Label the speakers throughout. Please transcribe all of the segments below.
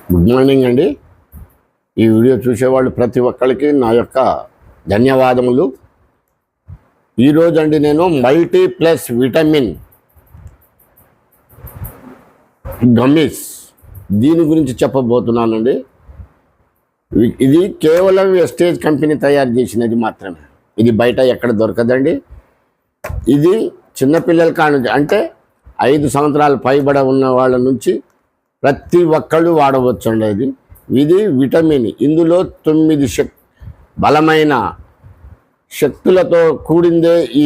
Speaker 1: Good morning అండి. ఈ video చూసేవాళ్ళు ప్రతి ఒక్కరికి నా యొక్క ధన్యవాదములు. ఈరోజు అండి నేను మల్టీ ప్లస్ విటమిన్ గమ్మీస్ దీని గురించి చెప్పబోతున్నానండి. ఇది కేవలం వెస్టేజ్ కంపెనీ తయారు చేసినది మాత్రమే. ఇది బయట ఎక్కడ దొరకదండి. ఇది చిన్నపిల్లల కానుంచి అంటే 5 సంవత్సరాలు పైబడ ఉన్న వాళ్ళ నుంచి ప్రతి ఒక్కళ్ళు వాడవచ్చు అండి. ఇది విటమిన్. ఇందులో 9 బలమైన శక్తులతో కూడిందే ఈ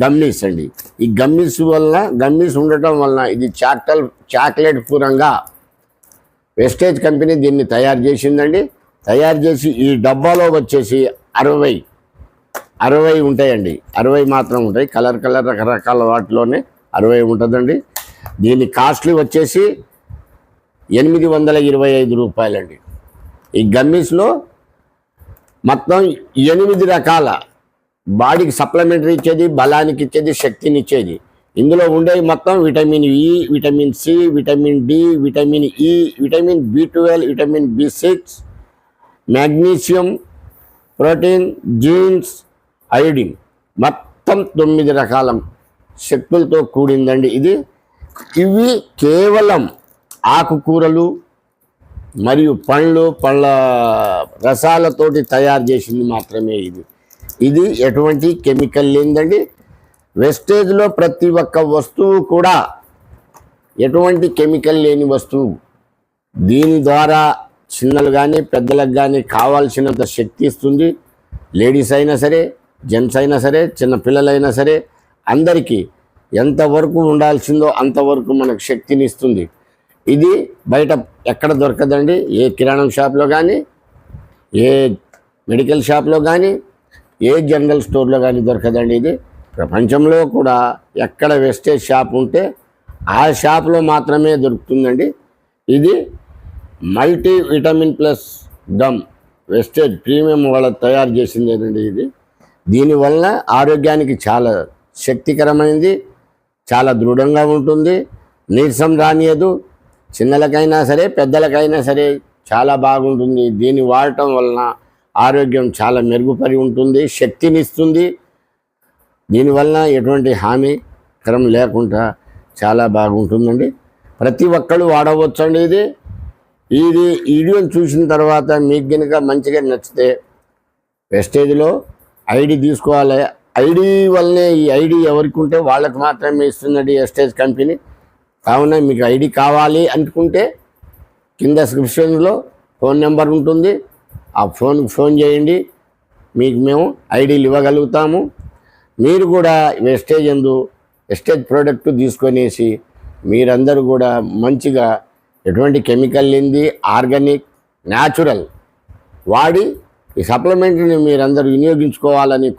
Speaker 1: గమ్మీస్ అండి. ఈ గమ్మీస్ ఉండటం వలన ఇది చాక్లెట్ పూరంగా వెస్టేజ్ కంపెనీ దీన్ని తయారు చేసిందండి. తయారు చేసి ఈ డబ్బాలో వచ్చేసి 60 ఉంటాయండి. 60 మాత్రం ఉంటాయి. కలర్ రకరకాల వాటిలోనే 60 ఉంటుందండి. దీని కాస్ట్లీ వచ్చేసి 825 రూపాయలండి. ఈ గమ్మీస్లో మొత్తం 8 రకాల బాడీకి సప్లిమెంటరీ ఇచ్చేది, బలానికి ఇచ్చేది, శక్తిని ఇచ్చేది. ఇందులో ఉండేవి మొత్తం vitamin E, vitamin C, vitamin D, vitamin E, vitamin B12, vitamin B6, magnesium, protein, jeans, iodine, మొత్తం 9 రకాల శక్తులతో కూడిందండి ఇది. ఇవి కేవలం ఆకుకూరలు మరియు పళ్ళ రసాలతోటి తయారు చేసింది మాత్రమే ఇది ఎటువంటి కెమికల్ లేదండి. వెస్టేజ్లో ప్రతి ఒక్క వస్తువు కూడా ఎటువంటి కెమికల్ లేని వస్తువు. దీని ద్వారా చిన్నలు కానీ పెద్దలకు కానీ కావాల్సినంత శక్తి ఇస్తుంది. లేడీస్ అయినా సరే, జెంట్స్ అయినా సరే, చిన్న పిల్లలైనా సరే, అందరికీ ఎంతవరకు ఉండాల్సిందో అంతవరకు మనకు శక్తిని ఇస్తుంది. ఇది బయట ఎక్కడ దొరకదండి. ఏ కిరాణం షాప్లో కానీ, ఏ మెడికల్ షాప్లో కానీ, ఏ జనరల్ స్టోర్లో కానీ దొరకదండి. ఇది ప్రపంచంలో కూడా ఎక్కడ వెస్టేజ్ షాప్ ఉంటే ఆ షాప్లో మాత్రమే దొరుకుతుందండి. ఇది మల్టీ విటమిన్ ప్లస్ గమ్ వెస్టేజ్ ప్రీమియం వాళ్ళ తయారు చేసిందేనండి ఇది. దీనివల్ల ఆరోగ్యానికి చాలా శక్తికరమైనది, చాలా దృఢంగా ఉంటుంది, నీరసం రానియదు. చిన్నలకైనా సరే పెద్దలకైనా సరే చాలా బాగుంటుంది. దీన్ని వాడటం వలన ఆరోగ్యం చాలా మెరుగుపడి ఉంటుంది, శక్తినిస్తుంది. దీనివల్ల ఎటువంటి హానికరం లేకుండా చాలా బాగుంటుందండి. ప్రతి ఒక్కళ్ళు వాడవచ్చండి. ఇది వీడియోని చూసిన తర్వాత మీకు కనుక మంచిగా నచ్చితే వెస్టేజ్లో ఐడి తీసుకోవాలి. ఐడి వల్లనే ఈ ఐడి ఎవరికి ఉంటే వాళ్ళకి మాత్రమే ఇస్తుందండి వెస్టేజ్ కంపెనీ. కావున మీకు ఐడి కావాలి అనుకుంటే కింద డిస్క్రిప్షన్లో ఫోన్ నెంబర్ ఉంటుంది. ఆ ఫోన్కి ఫోన్ చేయండి, మీకు మేము ఐడీలు ఇవ్వగలుగుతాము. మీరు కూడా వెస్టేజ్ ప్రోడక్ట్ తీసుకొనేసి మీరందరూ కూడా మంచిగా ఎటువంటి కెమికల్ లేనిది ఆర్గానిక్ న్యాచురల్ వాడి ఈ సప్లిమెంట్ని మీరందరూ వినియోగించుకోవాలని